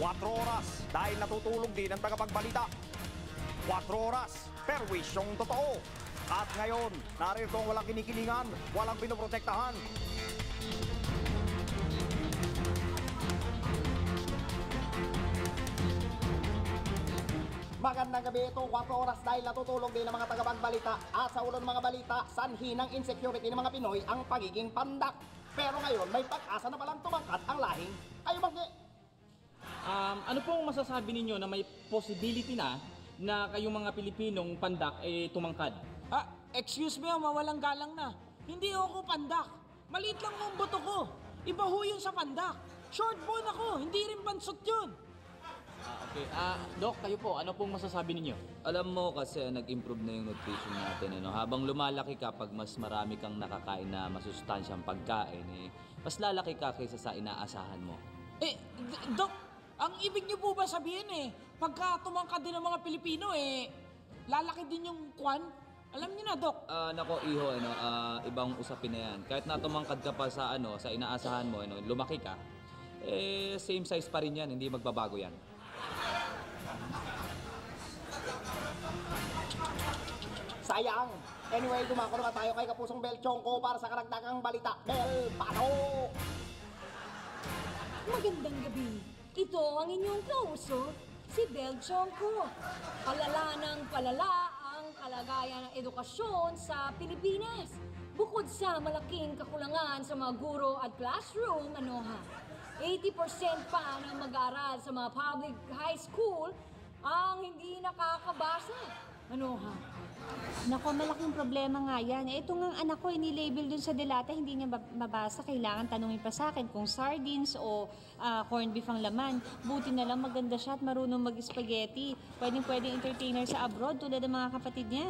4 oras dahil natutulog din ang tagapagbalita. 4 oras, perwisyong totoo. At ngayon, narito ang walang kinikilingan, walang pinoprotektahan. Magandang gabi, ito 4 oras dahil natutulog din ang mga tagapagbalita. At sa ulo ng mga balita, sanhi ng insecurity ng mga Pinoy ang pagiging pandak. Pero ngayon, may pag-asa na palang tumangkat ang lahing kayo banggi. Ano pong masasabi ninyo na may possibility na kayong mga Pilipinong pandak tumangkad? Excuse me, mawalang galang na. Hindi ako pandak. Maliit lang ang boto ko. Iba ho yun sa pandak. Short bone ako, hindi rin bansot yun. Okay. Doc, kayo po, ano pong masasabi ninyo? Alam mo kasi nag-improve na yung nutrition natin. Habang lumalaki ka, pag mas marami kang nakakain na masustansyang pagkain, mas lalaki ka kaysa sa inaasahan mo. Doc, ang ibig niyo po ba sabihin pagka tumangkad din ng mga Pilipino lalaki din yung kwan? Alam niyo na, Doc. Nako, iho, ibang usapin na yan. Kahit na tumangkad ka pa sa inaasahan mo, lumaki ka, same size pa rin yan, hindi magbabago yan. Sayang! Anyway, dumako naman tayo kay Kapusong Bel Chongko para sa karagdagang balita. Bel, paano? Magandang gabi. Ito ang inyong kauso, si Bel Chongko. Palala ng palala ang kalagayan ng edukasyon sa Pilipinas. Bukod sa malaking kakulangan sa mga guro at classroom, 80% pa ng mag-aaral sa mga public high school ang hindi nakakabasa. Nako, malaking problema nga yan. Ito nga anak ko, inilabel dun sa delata, hindi niya mabasa. Kailangan tanungin pa sa akin kung sardines o corned beef ang laman. Buti na lang maganda siya at marunong mag-spaghetti. Pwedeng entertainer sa abroad tulad ng mga kapatid niya.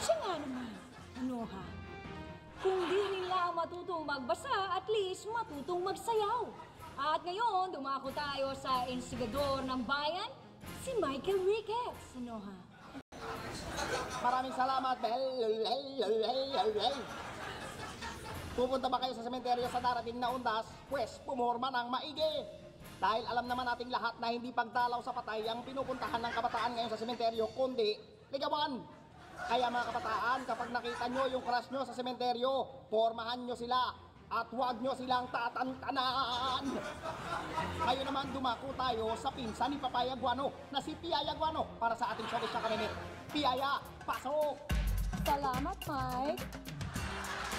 Siya nga naman, kung di rin lang matutong magbasa, at least matutong magsayaw. At ngayon, dumako tayo sa instigador ng bayan, si Michael Ricketts. Maraming salamat, Bel. Pupunta ba kayo sa sementeryo sa darating na undas? Pwes, pumorma ng maigi. Dahil alam naman nating lahat na hindi pagdalaw sa patay ang pinupuntahan ng kabataan ngayon sa sementeryo, kundi ligawan. Kaya mga kabataan, kapag nakita nyo yung crush nyo sa sementeryo, pormahan nyo sila. At huwag nyo silang tatantanan. Ngayon naman dumako tayo sa pinsan ni Papaya Guano na si Piaya Guano para sa ating showbiz na kaminit. Piaya, pasok! Salamat, Mike.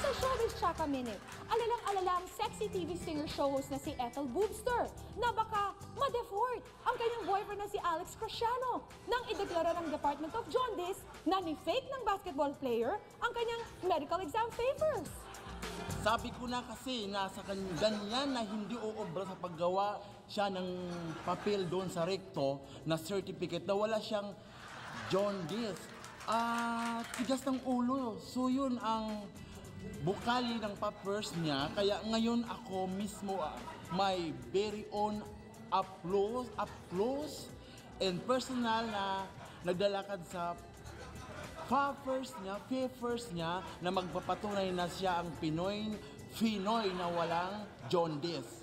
Sa Showbiz Chaka Minute, alalang-alala ang sexy TV singer show host na si Ethel Boobster na baka ma-defort ang kanyang boyfriend na si Alex Cresciano nang ideklara ng Department of Jaundice na ni-fake ng basketball player ang kanyang medical exam papers. Sabi ko na kasi nasa ganyan na hindi uobra sa paggawa siya ng papel doon sa recto na certificate na wala siyang jaundice. Tigas ng ulo. So yun ang bukali ng papers niya. Kaya ngayon ako mismo my very own applause and personal na naglalakad sa papers niya na magpapatunay na siya ang Pinoy na walang jaundice.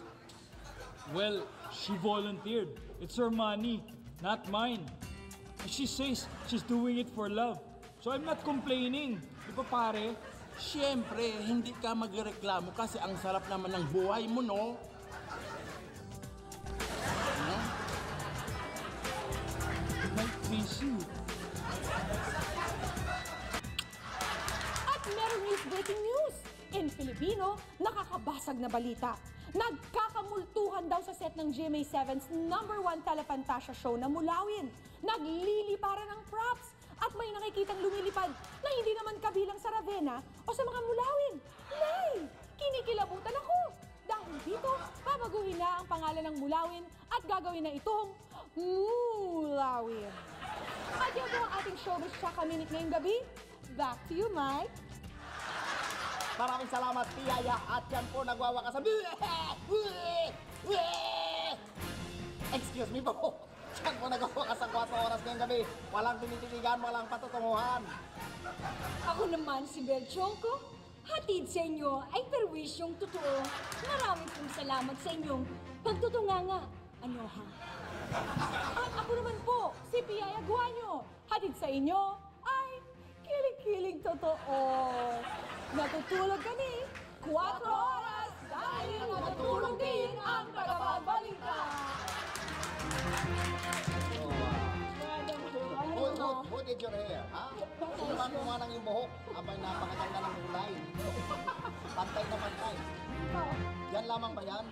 Well, she volunteered. It's her money, not mine. She says she's doing it for love. So I'm not complaining. Di ba pare? Siyempre, hindi ka magreklamo kasi ang sarap naman ng buhay mo, no? My PC. Meron breaking news! In Filipino, nakakabasag na balita. Nagkakamultuhan daw sa set ng GMA7's #1 telefantasia show na Mulawin. Nagliliparan ng props at may nakikitang lumilipad na hindi naman kabilang sa Ravenna o sa mga Mulawin. Nay! Kinikilabutan ako! Dahil dito, babaguhin na ang pangalan ng Mulawin at gagawin na itong Mulawin. At yun po ang ating showbiz Chaka Minute ngayong gabi. Back to you, Mike. Maraming salamat, Piaya. At yan po nagwawakas sa... Excuse me po. Yan po nagwawakas ang 4 oras ngayong gabi. Walang tinitiligan, walang patutunguhan. Ako naman si Bel Chongko. hatid sa inyo ay perwisyong totoo. Marami pong salamat sa inyong pagtutunganga. Ano ha? At ako naman po, si Piaya Guanyo. Hatid sa inyo ay kilig-kilig totoo. Natutulog kami 4 oras dahil natutulog din ang tagapagbalita. Who did your hair, ha? Suman mo nga ng yung buhok. Abay, napakaganda ng kulay. Pantay na pantay. Yan lamang ba yan?